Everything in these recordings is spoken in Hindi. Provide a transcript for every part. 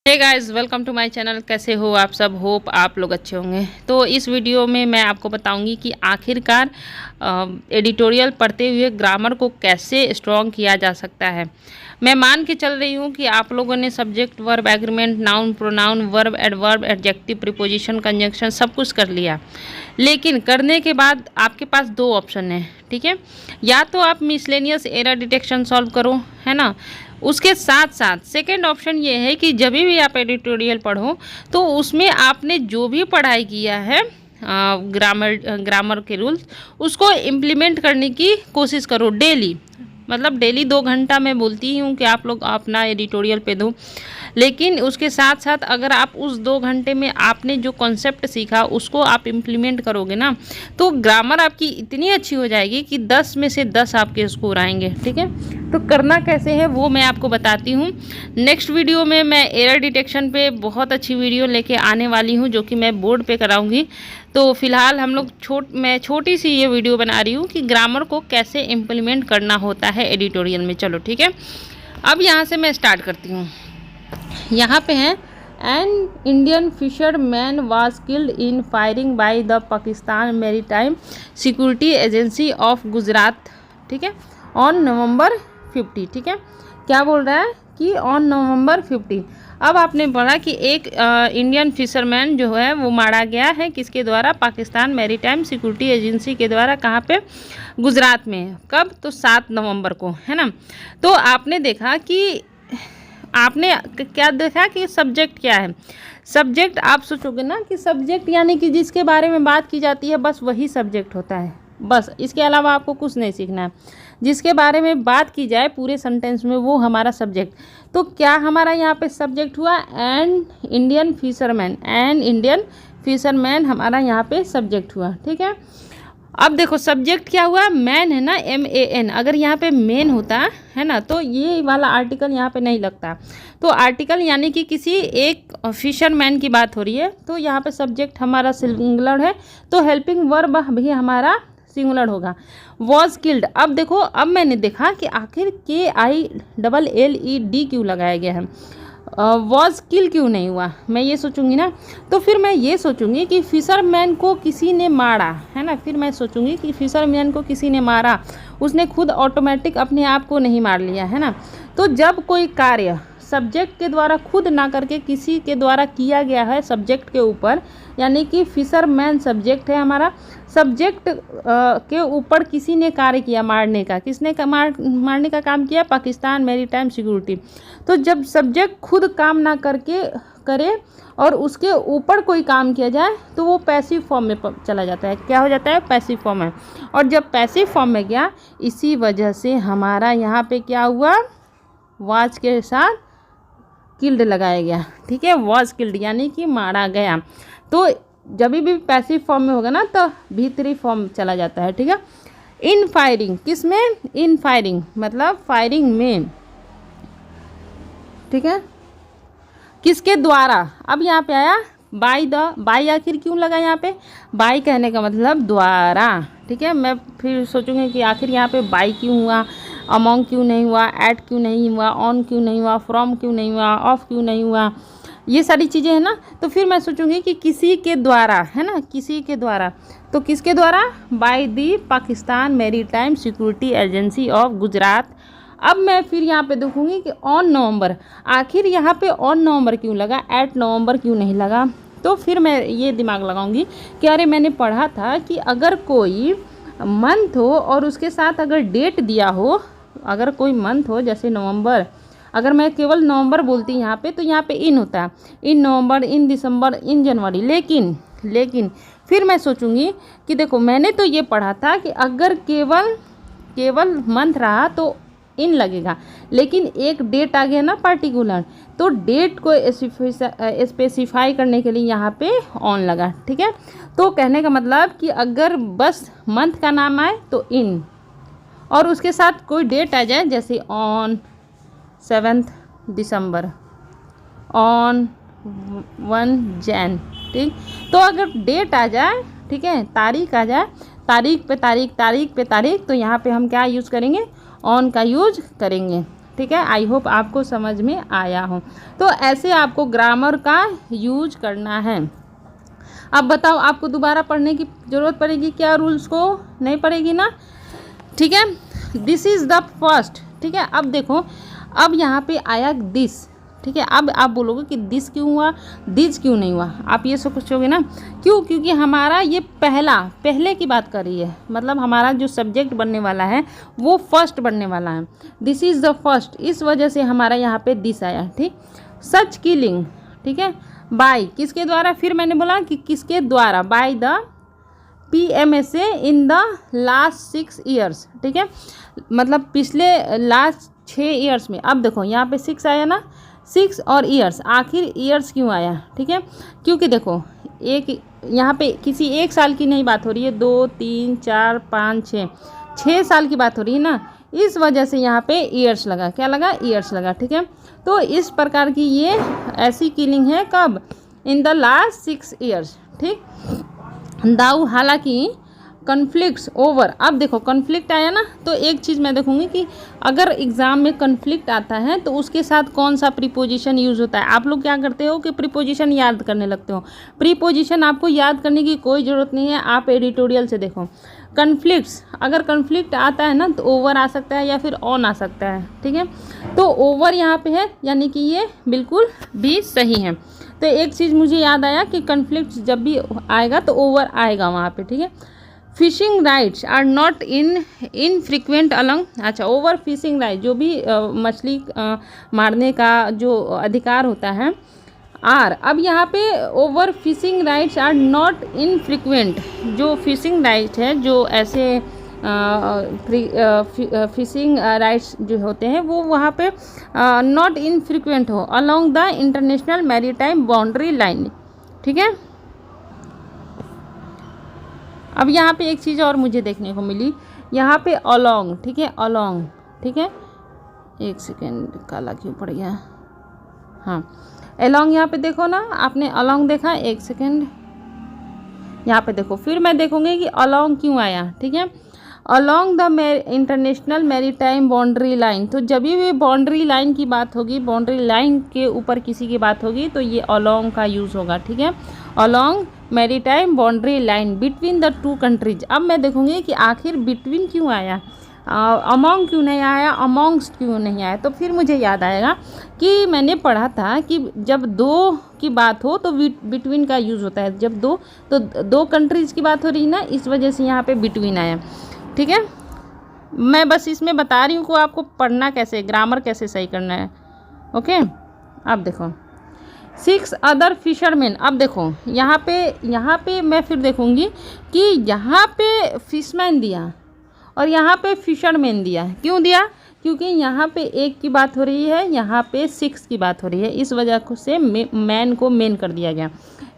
Hey guys, welcome to my channel. कैसे हो आप सब? होप आप लोग अच्छे होंगे। तो इस वीडियो में मैं आपको बताऊंगी कि आखिरकार एडिटोरियल पढ़ते हुए ग्रामर को कैसे स्ट्रॉन्ग किया जा सकता है। मैं मान के चल रही हूँ कि आप लोगों ने subject, verb, agreement, noun, pronoun, verb, adverb, adjective, preposition, conjunction सब कुछ कर लिया। लेकिन करने के बाद आपके पास दो ऑप्शन है, ठीक है। या तो आप मिसलेनियस एरर डिटेक्शन सॉल्व करो, है ना। उसके साथ साथ सेकेंड ऑप्शन ये है कि जब भी आप एडिटोरियल पढ़ो तो उसमें आपने जो भी पढ़ाई किया है ग्रामर के रूल्स, उसको इम्प्लीमेंट करने की कोशिश करो डेली। मतलब डेली 2 घंटा मैं बोलती हूँ कि आप लोग अपना एडिटोरियल पे दो, लेकिन उसके साथ साथ अगर आप उस 2 घंटे में आपने जो कॉन्सेप्ट सीखा उसको आप इम्प्लीमेंट करोगे ना, तो ग्रामर आपकी इतनी अच्छी हो जाएगी कि 10 में से 10 आपके स्कोर आएंगे, ठीक है। तो करना कैसे है वो मैं आपको बताती हूँ। नेक्स्ट वीडियो में मैं एरर डिटेक्शन पे बहुत अच्छी वीडियो लेके आने वाली हूँ, जो कि मैं बोर्ड पे कराऊंगी। तो फिलहाल हम लोग मैं छोटी सी ये वीडियो बना रही हूँ कि ग्रामर को कैसे इम्प्लीमेंट करना होता है एडिटोरियल में। चलो ठीक है, अब यहाँ से मैं स्टार्ट करती हूँ। यहाँ पे है an Indian fisherman was killed in firing by the Pakistan maritime security agency of Gujarat, ठीक है, ऑन नवंबर 50, ठीक है। क्या बोल रहा है कि ऑन नवंबर 50। अब आपने पढ़ा कि एक इंडियन फिशरमैन जो है वो मारा गया है, किसके द्वारा? पाकिस्तान मैरीटाइम सिक्योरिटी एजेंसी के द्वारा। कहाँ पे? गुजरात में। कब? तो 7 नवंबर को, है ना। तो आपने देखा कि आपने क्या देखा कि सब्जेक्ट क्या है। सब्जेक्ट आप सोचोगे ना कि सब्जेक्ट यानी कि जिसके बारे में बात की जाती है बस वही सब्जेक्ट होता है, बस इसके अलावा आपको कुछ नहीं सीखना है। जिसके बारे में बात की जाए पूरे सेंटेंस में वो हमारा सब्जेक्ट। तो क्या हमारा यहाँ पे सब्जेक्ट हुआ? An Indian fisherman. An Indian fisherman हमारा यहाँ पे सब्जेक्ट हुआ, ठीक है। अब देखो सब्जेक्ट क्या हुआ? मैन है ना, MAN। अगर यहाँ पे मेन होता है ना तो ये वाला आर्टिकल यहाँ पे नहीं लगता। तो आर्टिकल यानी कि किसी एक फिशरमैन की बात हो रही है, तो यहाँ पे सब्जेक्ट हमारा सिंगुलर है, तो हेल्पिंग वर्ब भी हमारा सिंगुलर होगा। Was killed. अब देखो, अब मैंने देखा कि आखिर KILLED क्यों लगाया गया है, वॉज किल क्यों नहीं हुआ। मैं ये सोचूंगी ना, तो फिर मैं ये सोचूंगी कि फिशरमैन को किसी ने मारा, है ना। फिर मैं सोचूंगी कि फिशरमैन को किसी ने मारा, उसने खुद ऑटोमेटिक अपने आप को नहीं मार लिया, है ना। तो जब कोई कार्य सब्जेक्ट के द्वारा खुद ना करके किसी के द्वारा किया गया है सब्जेक्ट के ऊपर, यानी कि फिशरमैन सब्जेक्ट है हमारा। सब्जेक्ट के ऊपर किसी ने कार्य किया मारने का। किसने मारने का काम किया? Pakistan maritime security. तो जब सब्जेक्ट खुद काम ना करके करे और उसके ऊपर कोई काम किया जाए तो वो पैसिव फॉर्म में चला जाता है। क्या हो जाता है? पैसिव फॉर्म में। और जब पैसिव फॉर्म में गया, इसी वजह से हमारा यहाँ पे क्या हुआ? वाज के साथ किल्ड लगाया गया, ठीक है। वॉज किल्ड यानी कि मारा गया। तो जब भी पैसिव फॉर्म में होगा ना तो भीतरी फॉर्म चला जाता है, ठीक है। इन फायरिंग, किस में? इन फायरिंग मतलब फायरिंग में, ठीक है। किसके द्वारा? अब यहाँ पे आया बाय द। बाय आखिर क्यों लगा यहाँ पे? बाय कहने का मतलब द्वारा, ठीक है। मैं फिर सोचूंगी कि आखिर यहाँ पे बाय क्यों हुआ, अमोंग क्यों नहीं हुआ, एट क्यों नहीं हुआ, ऑन क्यों नहीं हुआ, फ्रॉम क्यों नहीं हुआ, ऑफ क्यों नहीं हुआ, ये सारी चीज़ें हैं ना। तो फिर मैं सोचूंगी कि किसी के द्वारा, है ना, किसी के द्वारा। तो किसके द्वारा? By the Pakistan maritime security agency of Gujarat. अब मैं फिर यहाँ पे देखूंगी कि ऑन नवंबर, आखिर यहाँ पे ऑन नवंबर क्यों लगा, एट नवंबर क्यों नहीं लगा। तो फिर मैं ये दिमाग लगाऊंगी कि अरे मैंने पढ़ा था कि अगर कोई मंथ हो और उसके साथ अगर डेट दिया हो, अगर कोई मंथ हो जैसे नवंबर, अगर मैं केवल नवंबर बोलती यहाँ पे तो यहाँ पे इन होता है, इन नवंबर, इन दिसंबर, इन जनवरी। लेकिन फिर मैं सोचूंगी कि देखो मैंने तो ये पढ़ा था कि अगर केवल मंथ रहा तो इन लगेगा, लेकिन एक डेट आ गया ना पर्टिकुलर, तो डेट को स्पेसिफाई करने के लिए यहाँ पे ऑन लगा, ठीक है। तो कहने का मतलब कि अगर बस मंथ का नाम आए तो इन, और उसके साथ कोई डेट आ जाए जैसे ऑन 7 दिसंबर, ऑन 1 जैन, ठीक। तो अगर डेट आ जाए, ठीक है, तारीख आ जाए, तारीख पे तारीख, तारीख पे तारीख, तो यहाँ पे हम क्या यूज़ करेंगे? ऑन का यूज करेंगे, ठीक है, आई होप आपको समझ में आया हो। तो ऐसे आपको ग्रामर का यूज करना है। अब बताओ, आपको दोबारा पढ़ने की ज़रूरत पड़ेगी क्या रूल्स को? नहीं पड़ेगी ना, ठीक है। दिस इज़ द फर्स्ट, ठीक है। अब देखो, अब यहाँ पे आया दिस, ठीक है। अब आप बोलोगे कि दिस क्यों हुआ, दिस क्यों नहीं हुआ, आप ये सोचोगे ना, क्यों? क्योंकि हमारा ये पहले की बात कर रही है, मतलब हमारा जो सब्जेक्ट बनने वाला है वो फर्स्ट बनने वाला है। दिस इज़ द फर्स्ट, इस वजह से हमारा यहाँ पे दिस आया, ठीक। सच किलिंग, ठीक है, बाय किसके द्वारा? फिर मैंने बोला कि किसके द्वारा, by the PMSA in the last 6 years, ठीक है, मतलब पिछले लास्ट 6 ईयर्स में। अब देखो यहाँ पे 6 आया ना, 6 और ईयर्स, आखिर ईयर्स क्यों आया, ठीक है, क्योंकि देखो एक यहाँ पे किसी एक साल की नहीं बात हो रही है, 2 3 4 5 6 साल की बात हो रही है ना, इस वजह से यहाँ पे ईयर्स लगा। क्या लगा? ईयर्स लगा, ठीक है। तो इस प्रकार की ये ऐसी किलिंग है, कब? इन द लास्ट 6 ईयर्स, ठीक। दाऊ हालांकि कन्फ्लिक्ट्स ओवर, अब देखो कन्फ्लिक्ट आया ना, तो एक चीज़ मैं देखूंगी कि अगर एग्ज़ाम में कन्फ्लिक्ट आता है तो उसके साथ कौन सा प्रीपोजिशन यूज़ होता है। आप लोग क्या करते हो कि प्रीपोजिशन याद करने लगते हो। प्रीपोजिशन आपको याद करने की कोई ज़रूरत नहीं है, आप एडिटोरियल से देखो। कन्फ्लिक्ट्स, अगर कन्फ्लिक्ट आता है ना तो ओवर आ सकता है या फिर ऑन आ सकता है, ठीक है। तो ओवर यहाँ पे है, यानी कि ये बिल्कुल भी सही है। तो एक चीज़ मुझे याद आया कि कन्फ्लिक्ट जब भी आएगा तो ओवर आएगा वहाँ पे, ठीक है। Fishing rights are not infrequent along, अच्छा, ओवर फिशिंग राइट, जो भी मछली मारने का जो अधिकार होता है, आर, अब यहाँ पे over fishing rights are not infrequent, जो फिशिंग राइट है, जो ऐसे फिशिंग राइट्स जो होते हैं वो वहाँ पे नॉट इनफ्रीक्वेंट हो along the international maritime boundary line, ठीक है। अब यहाँ पे एक चीज़ और मुझे देखने को मिली, यहाँ पे अलोंग, ठीक है, अलोंग, ठीक है, एक सेकेंड, काला क्यों पड़ गया, हाँ, अलोंग, यहाँ पे देखो ना, आपने अलोंग देखा, एक सेकेंड, यहाँ पे देखो, फिर मैं देखूंगी कि अलोंग क्यों आया, ठीक है। Along the international maritime boundary line, तो जब भी बाउंड्री लाइन की बात होगी, बाउंड्री लाइन के ऊपर किसी की बात होगी तो ये अलोंग का यूज़ होगा, ठीक है। Along maritime boundary line between the 2 countries. अब मैं देखूंगी कि आखिर बिटवीन क्यों आया, अमोंग क्यों नहीं आया, अमोंग्स्ट क्यों नहीं आया। तो फिर मुझे याद आएगा कि मैंने पढ़ा था कि जब 2 की बात हो तो बिटवीन का यूज़ होता है, जब 2 कंट्रीज़ की बात हो रही ना, इस वजह से यहाँ पे बिटवीन आया, ठीक है। मैं बस इसमें बता रही हूँ कि आपको पढ़ना कैसे, ग्रामर कैसे सही करना है, ओके। अब देखो 6 अदर फिशरमैन, अब देखो यहाँ पे मैं फिर देखूँगी कि यहाँ पे फिशमैन दिया और यहाँ पे फिशरमैन दिया, क्यों दिया? क्योंकि यहाँ पे 1 की बात हो रही है, यहाँ पे 6 की बात हो रही है, इस वजह से मैन को मेन कर दिया गया।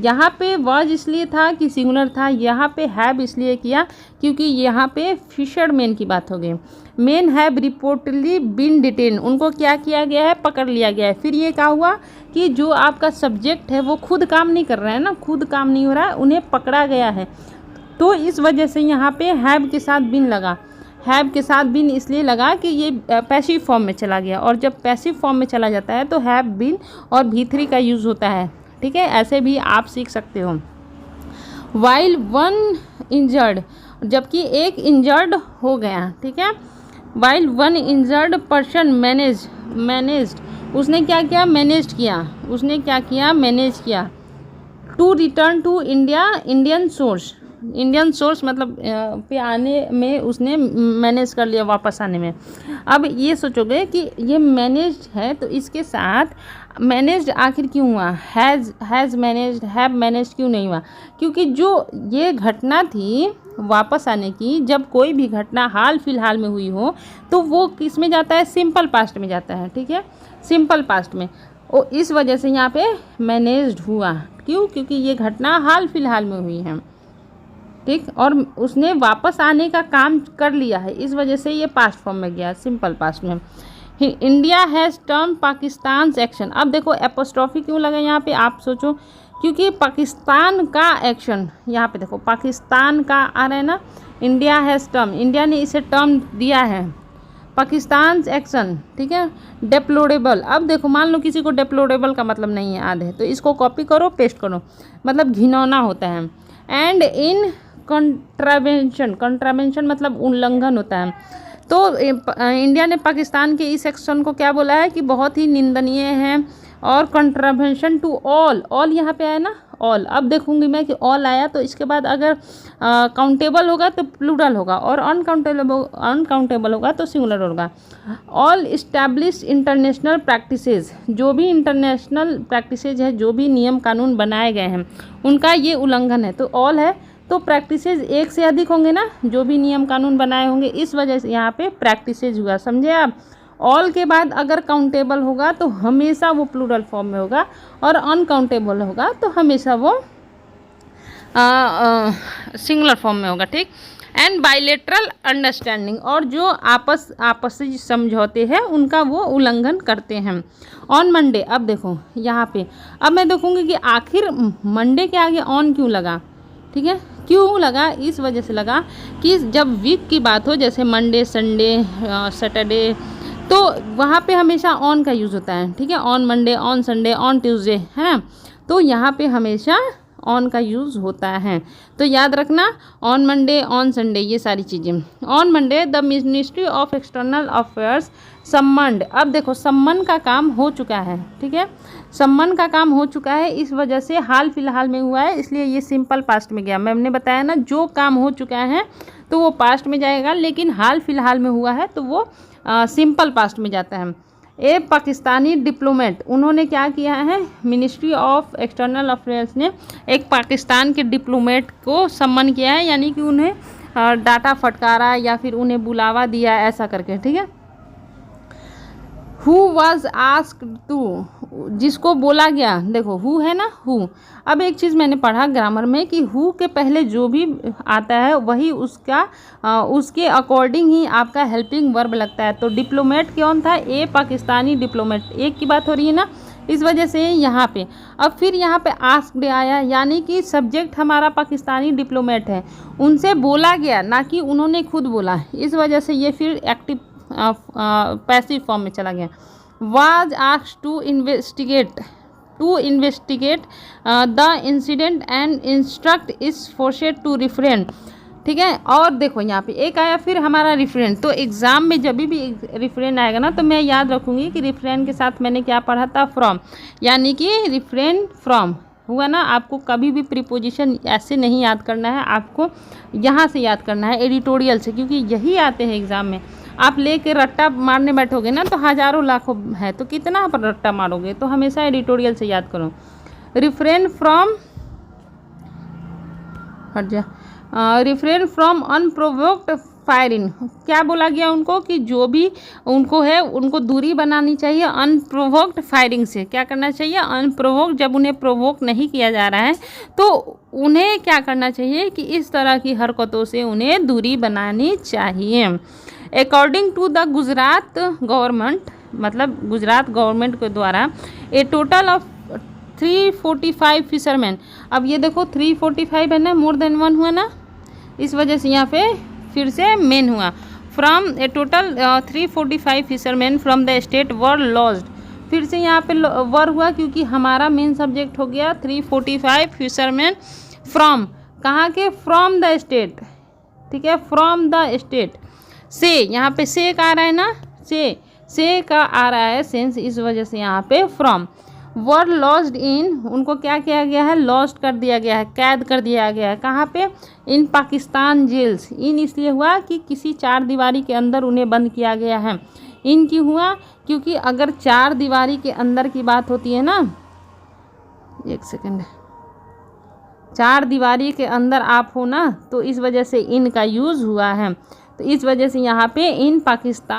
यहाँ पे वॉज इसलिए था कि सिंगुलर था, यहाँ पे हैव इसलिए किया क्योंकि यहाँ पे फिशरमैन की बात हो गई। Men have reportedly been detain, उनको क्या किया गया है, पकड़ लिया गया है। फिर ये क्या हुआ कि जो आपका सब्जेक्ट है वो खुद काम नहीं कर रहा है ना, खुद काम नहीं हो रहा है, उन्हें पकड़ा गया है। तो इस वजह से यहाँ पे हैव के साथ बिन लगा। हैव के साथ बिन इसलिए लगा कि ये पैसिव फॉर्म में चला गया, और जब पैसिव फॉर्म में चला जाता है तो हैव बिन और V3 का यूज़ होता है, ठीक है। ऐसे भी आप सीख सकते हो। वाइल 1 इंजर्ड, जबकि 1 इंजर्ड हो गया, ठीक है। वाइल 1 इंजर्ड पर्सन मैनेज्ड, उसने क्या किया, मैनेज किया, उसने क्या किया, मैनेज किया। To return to India Indian source मतलब पे आने में उसने मैनेज कर लिया, वापस आने में। अब ये सोचोगे कि ये मैनेज्ड है तो इसके साथ मैनेज्ड आखिर क्यों हुआ, हैज़ मैनेज्ड, हैव मैनेज्ड क्यों नहीं हुआ? क्योंकि जो ये घटना थी वापस आने की, जब कोई भी घटना हाल फिलहाल में हुई हो तो वो किस में जाता है, सिंपल पास्ट में जाता है, ठीक है, सिंपल पास्ट में। और इस वजह से यहाँ पे मैनेज्ड हुआ, क्यों? क्योंकि ये घटना हाल फिलहाल में हुई है, ठीक, और उसने वापस आने का काम कर लिया है, इस वजह से ये पास्ट फॉर्म में गया, सिंपल पास्ट में। India has turn Pakistan action, अब देखो एपोस्ट्रॉफी क्यों लगा यहाँ पे, आप सोचो, क्योंकि पाकिस्तान का एक्शन, यहाँ पे देखो पाकिस्तान का आ रहा है ना, इंडिया हैज़ टर्न, इंडिया ने इसे टर्न दिया है, पाकिस्तान एक्शन, ठीक है। डेप्लोरेबल, अब देखो मान लो किसी को डेप्लोरेबल का मतलब नहीं है याद है, तो इसको कॉपी करो पेस्ट करो, मतलब घिनौना होता है। एंड इन कंट्रावेंशन, कंट्रावेंशन मतलब उल्लंघन होता है। तो इंडिया ने पाकिस्तान के इस एक्शन को क्या बोला है कि बहुत ही निंदनीय है। और कंट्रावेंशन टू ऑल, ऑल यहाँ पे आया ना, ऑल। अब देखूंगी मैं कि ऑल आया तो इसके बाद अगर काउंटेबल होगा तो प्लूरल होगा, और अनकाउंटेबल होगा तो सिंगुलर होगा। ऑल इस्टेब्लिश इंटरनेशनल प्रैक्टिसेस, जो भी इंटरनेशनल प्रैक्टिसेज है, जो भी नियम कानून बनाए गए हैं उनका ये उल्लंघन है। तो ऑल है तो प्रैक्टिसेज एक से अधिक होंगे ना, जो भी नियम कानून बनाए होंगे, इस वजह से यहाँ पे प्रैक्टिसेज हुआ, समझे आप। ऑल के बाद अगर काउंटेबल होगा तो हमेशा वो प्लूरल फॉर्म में होगा, और अनकाउंटेबल होगा तो हमेशा वो सिंगुलर फॉर्म में होगा, ठीक। एंड बाइलेटरल अंडरस्टैंडिंग, और जो आपसी समझौते हैं उनका वो उल्लंघन करते हैं। ऑन मंडे, अब देखो यहाँ पे, अब मैं देखूँगी कि आखिर मंडे के आगे ऑन क्यों लगा, ठीक है। क्यों लगा, इस वजह से लगा कि जब वीक की बात हो, जैसे मंडे, संडे, सैटरडे, तो वहाँ पे हमेशा ऑन का यूज़ होता है, ठीक है। On Monday, on Sunday, on Tuesday, है ना, तो यहाँ पे हमेशा ऑन का यूज़ होता है। तो याद रखना, ऑन मंडे, ऑन संडे, ये सारी चीज़ें। On Monday the ministry of external affairs summoned, अब देखो सम्मन का काम हो चुका है, ठीक है। सम्मन का काम हो चुका है, इस वजह से हाल फिलहाल में हुआ है, इसलिए ये सिंपल पास्ट में गया। मैंने बताया ना, जो काम हो चुका है तो वो पास्ट में जाएगा, लेकिन हाल फिलहाल में हुआ है तो वो सिंपल पास्ट में जाता है। ए पाकिस्तानी डिप्लोमेट, उन्होंने क्या किया है, मिनिस्ट्री ऑफ एक्सटर्नल अफेयर्स ने एक पाकिस्तान के डिप्लोमेट को सम्मन किया है, यानी कि उन्हें डाटा फटकारा या फिर उन्हें बुलावा दिया, ऐसा करके, ठीक है। हु वॉज आस्क्ड टू, जिसको बोला गया, देखो हु है ना, हु। अब एक चीज़ मैंने पढ़ा ग्रामर में कि हु के पहले जो भी आता है वही उसके अकॉर्डिंग ही आपका हेल्पिंग वर्ब लगता है। तो डिप्लोमेट कौन था, ए पाकिस्तानी डिप्लोमेट, एक की बात हो रही है ना, इस वजह से यहाँ पे। अब फिर यहाँ पे आस्क्ड आया, यानी कि सब्जेक्ट हमारा पाकिस्तानी डिप्लोमेट है, उनसे बोला गया, ना कि उन्होंने खुद बोला, इस वजह से ये फिर एक्टिव पैसिव फॉर्म में चला गया। Was asked to investigate the incident and instruct its forces to refrain, ठीक है। और देखो यहाँ पे एक आया फिर हमारा रिफ्रेन, तो एग्ज़ाम में जब भी रिफ्रेन आएगा ना, तो मैं याद रखूँगी कि रिफ्रेन के साथ मैंने क्या पढ़ा था, फ्रॉम, यानी कि रिफ्रेन फ्रॉम हुआ ना। आपको कभी भी प्रीपोजिशन ऐसे नहीं याद करना है, आपको यहाँ से याद करना है, एडिटोरियल से, क्योंकि यही आते हैं एग्ज़ाम में। आप लेके रट्टा मारने बैठोगे ना तो हज़ारों लाखों है, तो कितना पर रट्टा मारोगे, तो हमेशा एडिटोरियल से याद करो। रिफ्रेन फ्रॉम, हट जा, रिफ्रेन फ्रॉम अनप्रोवोक्ड फायरिंग, क्या बोला गया उनको कि जो भी उनको है उनको दूरी बनानी चाहिए अनप्रोवोक्ड फायरिंग से। क्या करना चाहिए, अनप्रोवोक्ड, जब उन्हें प्रोवोक नहीं किया जा रहा है तो उन्हें क्या करना चाहिए कि इस तरह की हरकतों से उन्हें दूरी बनानी चाहिए। According to the Gujarat government, मतलब गुजरात गवर्नमेंट के द्वारा ए टोटल ऑफ 345 फिशरमैन, अब ये देखो 345 है ना, मोर देन वन हुआ ना, इस वजह से यहाँ पे फिर से मेन हुआ। From A total 345 fisherman from the state were lost, फिर से यहाँ पे वर हुआ क्योंकि हमारा मेन सब्जेक्ट हो गया 345 फिशरमैन फ्रॉम, कहाँ के, फ्रॉम द स्टेट, ठीक है, फ्रॉम द स्टेट से, यहाँ पे से का आ रहा है ना, से का आ रहा है सेंस, इस वजह से यहाँ पे फ्रॉम। वर लॉस्ड इन, उनको क्या किया गया है, लॉस्ट कर दिया गया है, कैद कर दिया गया है, कहाँ पे, इन पाकिस्तान जेल्स। इन इसलिए हुआ कि किसी चार दीवारी के अंदर उन्हें बंद किया गया है। इन क्यों हुआ, क्योंकि अगर चार दीवारी के अंदर की बात होती है ना, एक सेकंड, चार दीवारी के अंदर आप हो ना, तो इस वजह से इन का यूज़ हुआ है, तो इस वजह से यहाँ पे इन पाकिस्तान